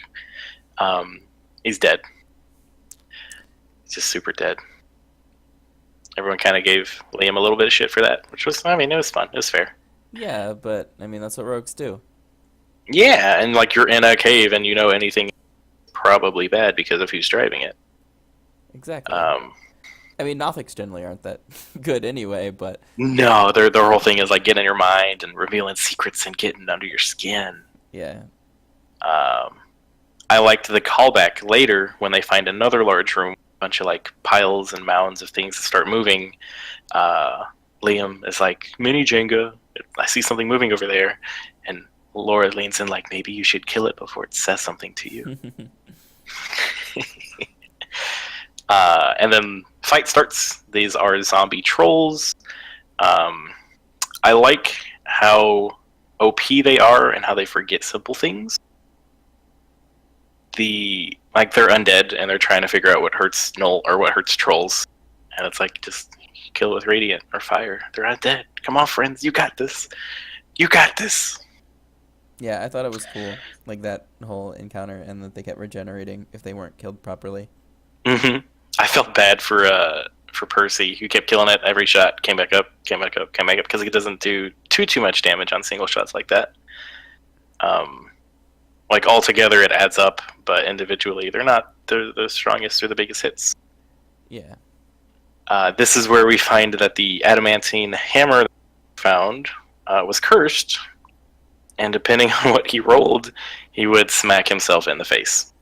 he's dead. He's just super dead. Everyone kind of gave Liam a little bit of shit for that, which was, it was fun. It was fair. Yeah, but that's what rogues do. Yeah, and you're in a cave, and anything is probably bad because of who's driving it. Exactly. Nothics generally aren't that good anyway, but... No, their whole thing is, getting in your mind and revealing secrets and getting under your skin. Yeah. I liked the callback later when they find another large room, a bunch of, piles and mounds of things that start moving. Liam is mini Jenga, I see something moving over there. And Laura leans in maybe you should kill it before it says something to you. And then fight starts. These are zombie trolls. I like how OP they are and how they forget simple things. They're undead and they're trying to figure out what hurts Null or what hurts trolls. And it's just kill with radiant or fire. They're undead. Come on, friends. You got this. You got this. Yeah, I thought it was cool. That whole encounter, and that they kept regenerating if they weren't killed properly. Mm-hmm. I felt bad for Percy, who kept killing it every shot, came back up, because it doesn't do too much damage on single shots like that. All together it adds up, but individually they're not the strongest or the biggest hits. Yeah. This is where we find that the adamantine hammer found was cursed, and depending on what he rolled, he would smack himself in the face.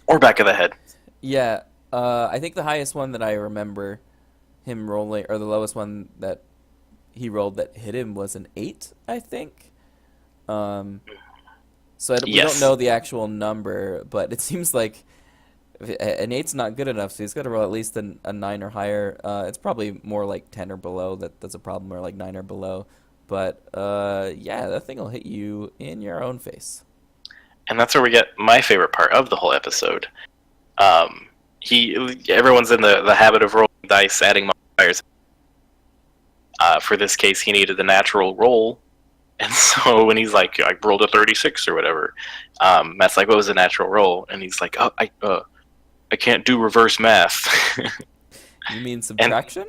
Or back of the head. Yeah. I think the highest one that I remember him rolling, or the lowest one that he rolled that hit him, was an 8, I think. So we don't know the actual number, but it seems like an 8's not good enough, so he's got to roll at least a 9 or higher. It's probably more 10 or below that's a problem, or 9 or below. But yeah, that thing will hit you in your own face. And that's where we get my favorite part of the whole episode. Everyone's in the habit of rolling dice, adding modifiers. For this case, he needed the natural roll, and so when he's I rolled a 36 or whatever, Matt's what was the natural roll? And he's I can't do reverse math. You mean And subtraction?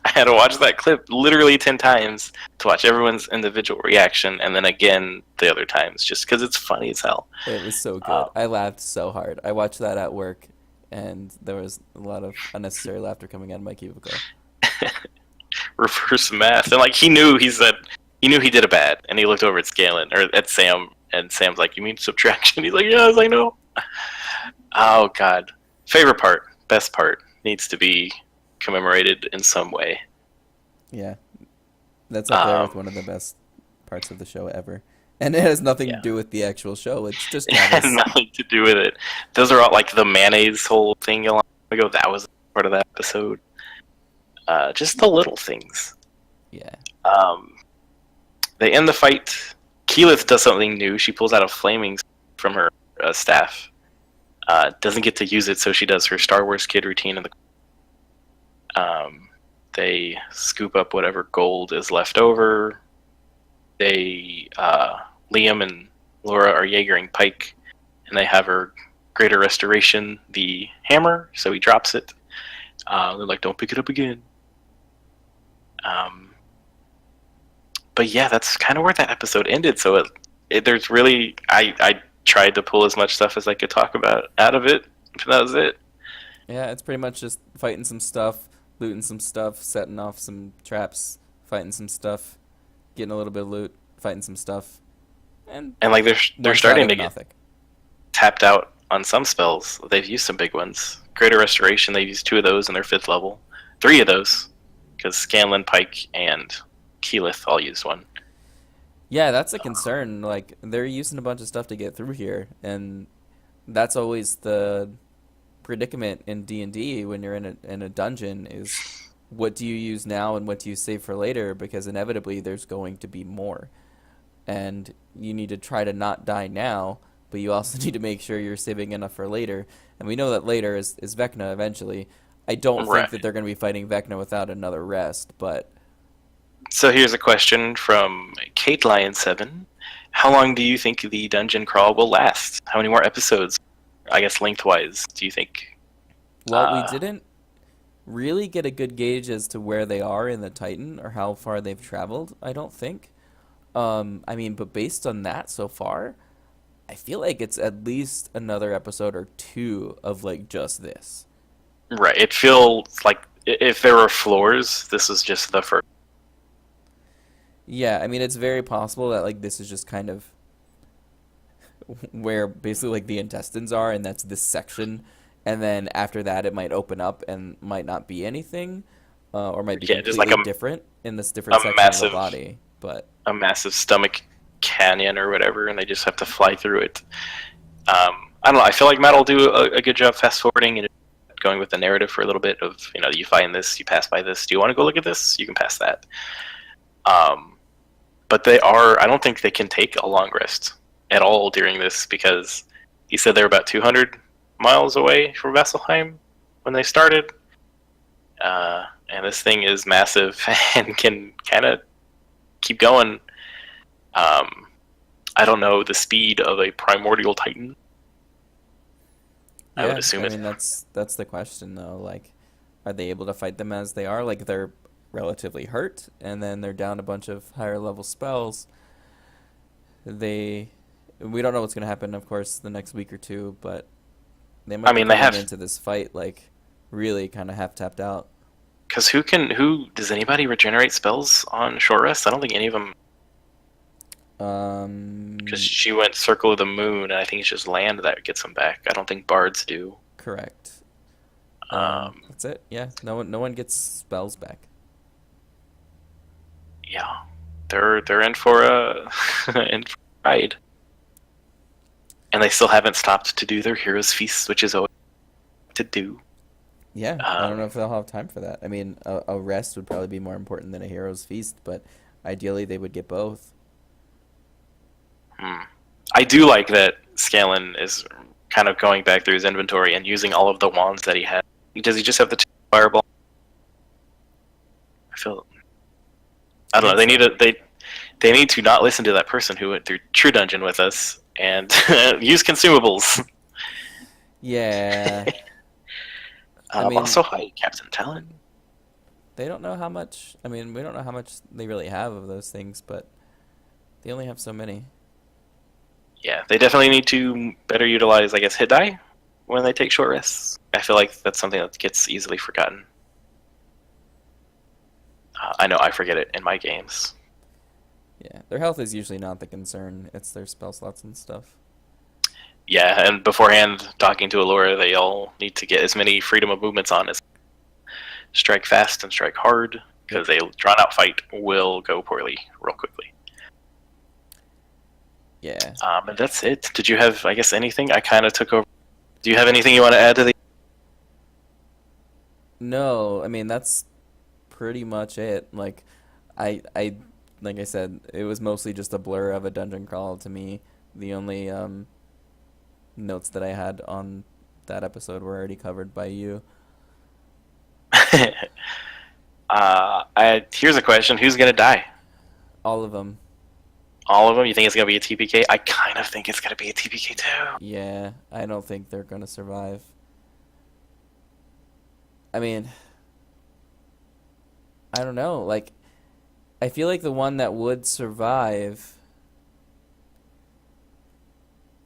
I had to watch that clip literally 10 times to watch everyone's individual reaction, and then again the other times, just because it's funny as hell. It was so good. Um, I laughed so hard. I watched that at work, and there was a lot of unnecessary laughter coming out of my cubicle. reverse math, and like he knew he did a bad, and he looked over at Scanlan or at Sam, and Sam's like, "You mean subtraction?" He's like, "Yes, I know." Oh God, favorite part, best part needs to be commemorated in some way. Yeah, that's up there with Um, one of the best parts of the show ever. And it has nothing to yeah, do with the actual show. It's just it had Travis. nothing to do with it. Those are all like the mayonnaise whole thing a long time ago. That was part of that episode. Just the little things. Yeah. Um, they end the fight. Keyleth does something new. She pulls out a flaming from her staff. Doesn't get to use it, so she does her Star Wars kid routine in the. They scoop up whatever gold is left over. They Liam and Laura are Jaegering Pike, and they have her Greater Restoration, the hammer. So he drops it. They're like, "Don't pick it up again." But yeah, that's kind of where that episode ended. So there's really I tried to pull as much stuff as I could talk about out of it. But that was it. Yeah, it's pretty much just fighting some stuff, looting some stuff, setting off some traps, fighting some stuff, getting a little bit of loot, fighting some stuff, and And like they're one shot starting of to get Nothic. tapped out on some spells. They've used some big ones. Greater Restoration, they've used 2 of those in their 5th level. 3 of those, because Scanlan, Pike, and Keyleth all used one. Yeah, that's a concern. Like they're using a bunch of stuff to get through here, and that's always the predicament in D&D when you're in a dungeon is what do you use now and what do you save for later because inevitably there's going to be more. And you need to try to not die now, but you also need to make sure you're saving enough for later. And we know that later is Vecna eventually. I don't think Right. that they're going to be fighting Vecna without another rest, but So here's a question from Kate Lion 7. How long do you think the dungeon crawl will last? How many more episodes? I guess lengthwise, do you think? well, we didn't really get a good gauge as to where they are in the Titan or how far they've traveled, I don't think. I mean, but based on that so far, I feel like it's at least another episode or two of like just this. Right. It feels like if there were floors, this is just the first. Yeah, I mean, it's very possible that like this is just kind of where basically like the intestines are, and that's this section, and then after that it might open up and might not be anything, or might be Yeah, just like completely different in this different a section of the massive body. But a massive stomach canyon or whatever, and they just have to fly through it. I don't know. I feel like Matt will do a good job fast forwarding and going with the narrative for a little bit of you find this, you pass by this. Do you want to go look at this? You can pass that. But they are. I don't think they can take a long rest at all during this because he said they're about 200 miles away from Vasselheim when they started, and this thing is massive and can kind of keep going. I don't know the speed of a primordial titan. I would yeah, assume I it's mean that's the question though. Like, are they able to fight them as they are? Like they're relatively hurt, and then they're down a bunch of higher level spells. They, we don't know what's gonna happen, of course, the next week or two, but they I might be mean, they coming have into this fight like really kind of half tapped out. because who does anybody regenerate spells on short rest? I don't think any of them. Because Um, she went Circle of the Moon, and I think it's just land that gets them back. I don't think bards do. correct. Um, That's it. Yeah, no one gets spells back. yeah, they're in for a in for a ride, and they still haven't stopped to do their heroes feasts, which is always to do. Yeah, I don't know Um, if they'll have time for that. I mean, a rest would probably be more important than a hero's feast, but ideally they would get both. hmm. I do like that Scanlan is kind of going back through his inventory and using all of the wands that he had. Does he just have the 2 fireball? I feel. I I don't know. think so. They need to not listen to that person who went through True Dungeon with us and use consumables. Yeah. I mean, Also, hi, Captain Talon. they don't know how much. I mean, we don't know how much they really have of those things, but they only have so many. Yeah, they definitely need to better utilize, I guess, hit die when they take short rests. I feel like that's something that gets easily forgotten. I know I forget it in my games. Yeah, their health is usually not the concern. It's their spell slots and stuff. Yeah, and beforehand, talking to Allura, they all need to get as many freedom of movements on as strike fast and strike hard, Yep. because a drawn out fight will go poorly real quickly. Yeah. And that's it. Did you have, I guess, anything? I kind of took over. Do you have anything you want to add to the? No, I mean that's pretty much it. Like I said, it was mostly just a blur of a dungeon crawl to me. The only notes that I had on that episode were already covered by you. Here's a question: who's gonna die? All of them. All of them? You think it's gonna be a TPK? I kind of think it's gonna be a TPK too. Yeah, I don't think they're gonna survive. I mean, I don't know. Like, I feel like the one that would survive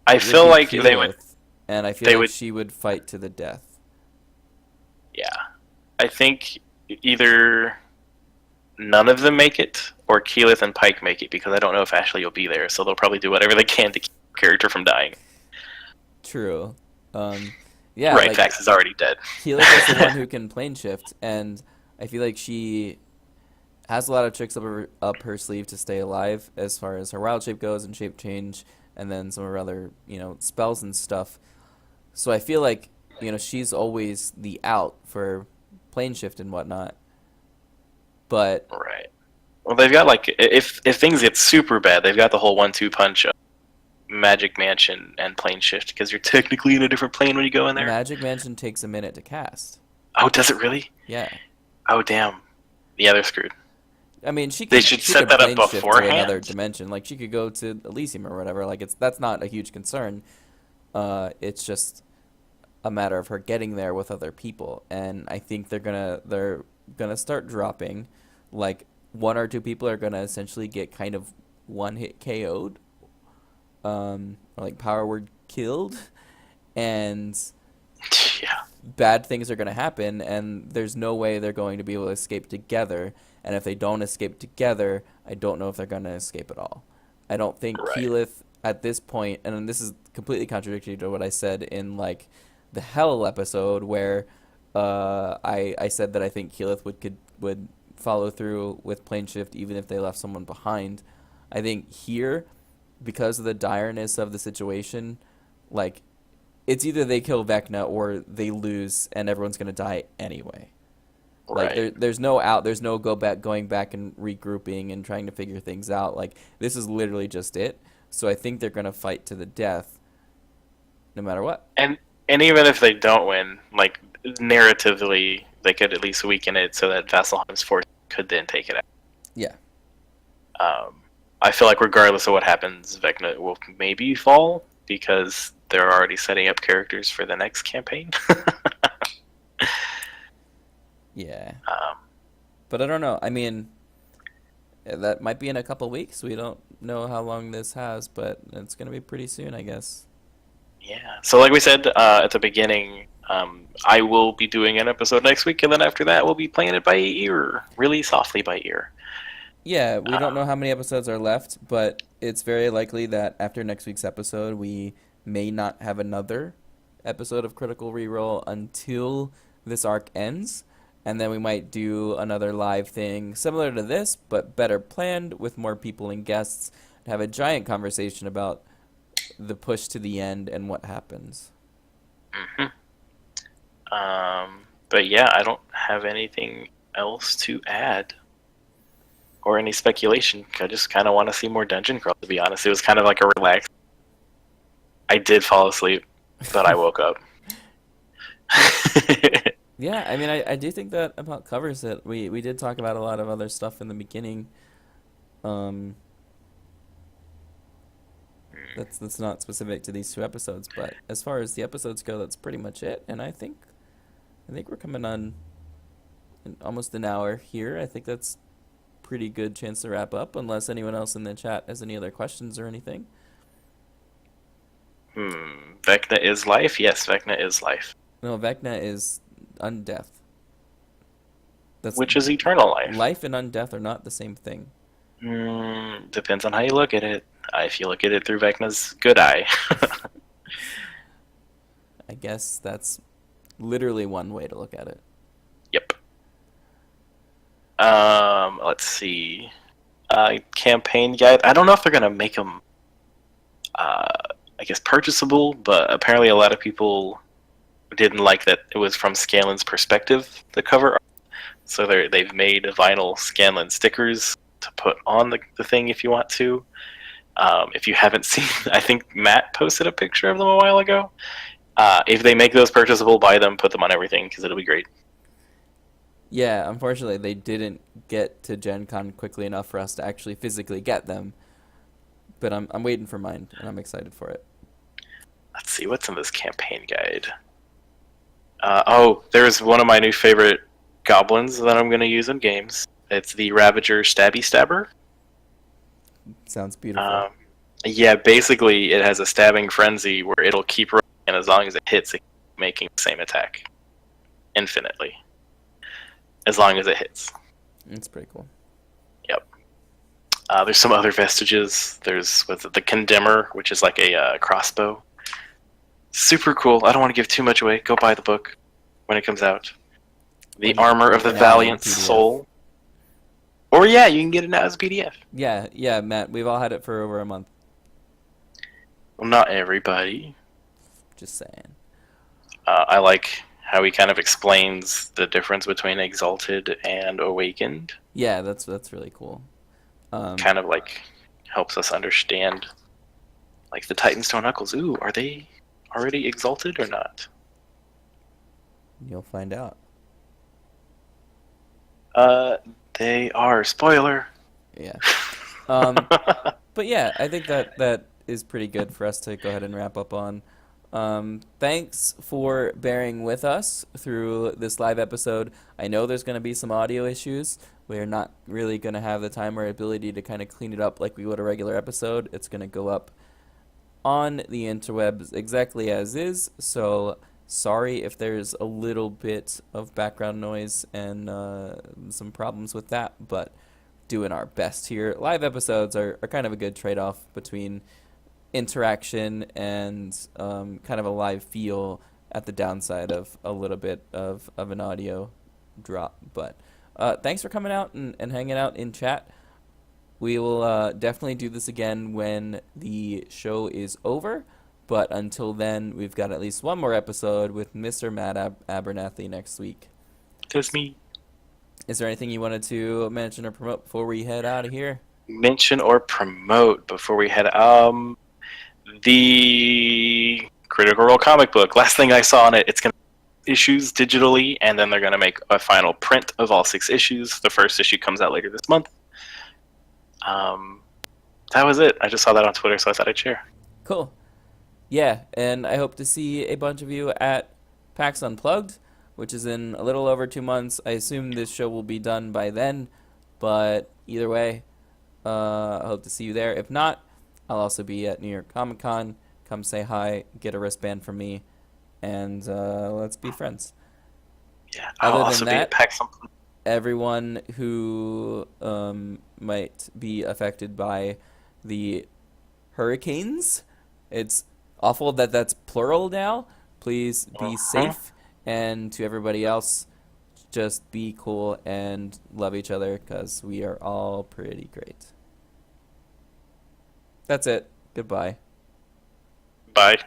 I would feel be like they would. Keyleth, and I feel They like would. she would fight to the death. Yeah, I think either none of them make it, or Keyleth and Pike make it, because I don't know if Ashley will be there, so they'll probably do whatever they can to keep the character from dying. True. Yeah, Right, like Fax is already dead. Keyleth is the one who can plane shift, and I feel like she has a lot of tricks up her sleeve to stay alive as far as her wild shape goes and shape change, and then some of her other, spells and stuff. So I feel like, she's always the out for plane shift and whatnot. But Right. Well, they've got like if things get super bad, they've got the whole 1-2 punch of Magic Mansion and Plane Shift, because you're technically in a different plane when you go in there. Magic Mansion takes a minute to cast. Oh, does it really? Yeah. Oh, damn. Yeah, they're screwed. I mean, They should she set could that up plane shift to another beforehand. dimension. Like she could go to Elysium or whatever. Like that's not a huge concern. It's just a matter of her getting there with other people, and I think they're gonna start dropping. Like one or two people are gonna essentially get kind of one hit KO'd, or like power word killed, and Yeah. bad things are going to happen, and there's no way they're going to be able to escape together. And if they don't escape together, I don't know if they're going to escape at all. I don't think Right. Keyleth at this point, and this is completely contradictory to what I said in like the Hell episode, where I said that I think Keyleth would follow through with plane shift even if they left someone behind. I think here, because of the direness of the situation, like it's either they kill Vecna or they lose and everyone's gonna die anyway. Like Right. there's no out, there's no going back and regrouping and trying to figure things out. Like this is literally just it. So I think they're gonna fight to the death, no matter what. And even if they don't win, like narratively, they could at least weaken it so that Vasselheim's force could then take it out. Yeah. Um, I feel like regardless of what happens, Vecna will maybe fall because they're already setting up characters for the next campaign. Yeah. um, But I don't know. I mean, that might be in a couple weeks. We don't know how long this has, but it's gonna be pretty soon, I guess. yeah. So, like we said at the beginning, I will be doing an episode next week, and then after that, we'll be playing it by ear, really softly by ear. Yeah, we don't know Um, how many episodes are left, but it's very likely that after next week's episode, we may not have another episode of Critical Reroll until this arc ends. And then we might do another live thing similar to this, but better planned with more people and guests to have a giant conversation about the push to the end and what happens. mhm. But yeah, I don't have anything else to add or any speculation. I just kind of want to see more Dungeon Crawl, to be honest. It was kind of like a relax. I did fall asleep, but I woke up. Yeah, I mean, I do think that about covers it. We did talk about a lot of other stuff in the beginning. Um, that's not specific to these two episodes, but as far as the episodes go, that's pretty much it. And I think I think we're coming on in almost an hour here. I think that's pretty good chance to wrap up, unless anyone else in the chat has any other questions or anything. Vecna is life? Yes, Vecna is life. No, Vecna is undeath. That's Which is eternal life? life and undeath are not the same thing. Depends on how you look at it. If you look at it through Vecna's good eye. I guess that's literally one way to look at it. Yep. Let's see. Campaign guide. I don't know if they're gonna make them, I guess, purchasable, but apparently a lot of people didn't like that it was from Scanlan's perspective, the cover art. So they've made vinyl Scanlan stickers to put on the thing if you want to. If you haven't seen, I think Matt posted a picture of them a while ago. If they make those purchasable, buy them, put them on everything, because it'll be great. Yeah, unfortunately, they didn't get to Gen Con quickly enough for us to actually physically get them. But I'm waiting for mine, and I'm excited for it. Let's see, what's in this campaign guide? There's one of my new favorite goblins that I'm going to use in games. It's the Ravager Stabby Stabber. Sounds beautiful. Yeah, basically it has a stabbing frenzy where it'll keep rolling, and as long as it hits, it keeps making the same attack infinitely. As long as it hits. It's pretty cool. Yep. There's some other vestiges. There's the Condemner, which is like a crossbow. Super cool. I don't want to give too much away. Go buy the book when it comes out. The Armor of the Valiant Soul. Or yeah, you can get it now as a PDF. Yeah, Matt. We've all had it for over a month. Well, not everybody. Just saying. I like how he kind of explains the difference between Exalted and Awakened. Yeah, that's really cool. Kind of like helps us understand, like the Titanstone Knuckles. Ooh, are they already Exalted or not? You'll find out. They are. Spoiler. Yeah. But yeah, I think that is pretty good for us to go ahead and wrap up on. Thanks for bearing with us through this live episode. I know there's going to be some audio issues. We're not really going to have the time or ability to kind of clean it up like we would a regular episode. It's going to go up on the interwebs exactly as is, so sorry if there's a little bit of background noise and some problems with that, but doing our best here. Live episodes are kind of a good trade-off between interaction and kind of a live feel at the downside of a little bit of an audio drop. But thanks for coming out and hanging out in chat. We will definitely do this again when the show is over. But until then, we've got at least one more episode with Mr. Matt Abernathy next week. That's me. Is there anything you wanted to mention or promote before we head out of here? Mention or promote before we head the Critical Role comic book. Last thing I saw on it, it's going to issues digitally, and then they're going to make a final print of all 6 issues. The first issue comes out later this month. That was it. I just saw that on Twitter, so I thought I'd share. Cool. Yeah, and I hope to see a bunch of you at PAX Unplugged, which is in a little over 2 months. I assume this show will be done by then, but either way, I hope to see you there. If not, I'll also be at New York Comic Con. Come say hi, get a wristband from me, and let's be friends. Yeah, I'll also be at PAX Unplugged. Everyone who might be affected by the hurricanes, it's awful that that's plural now. Please be safe, and to everybody else, just be cool and love each other, because we are all pretty great. That's it. Goodbye. Bye.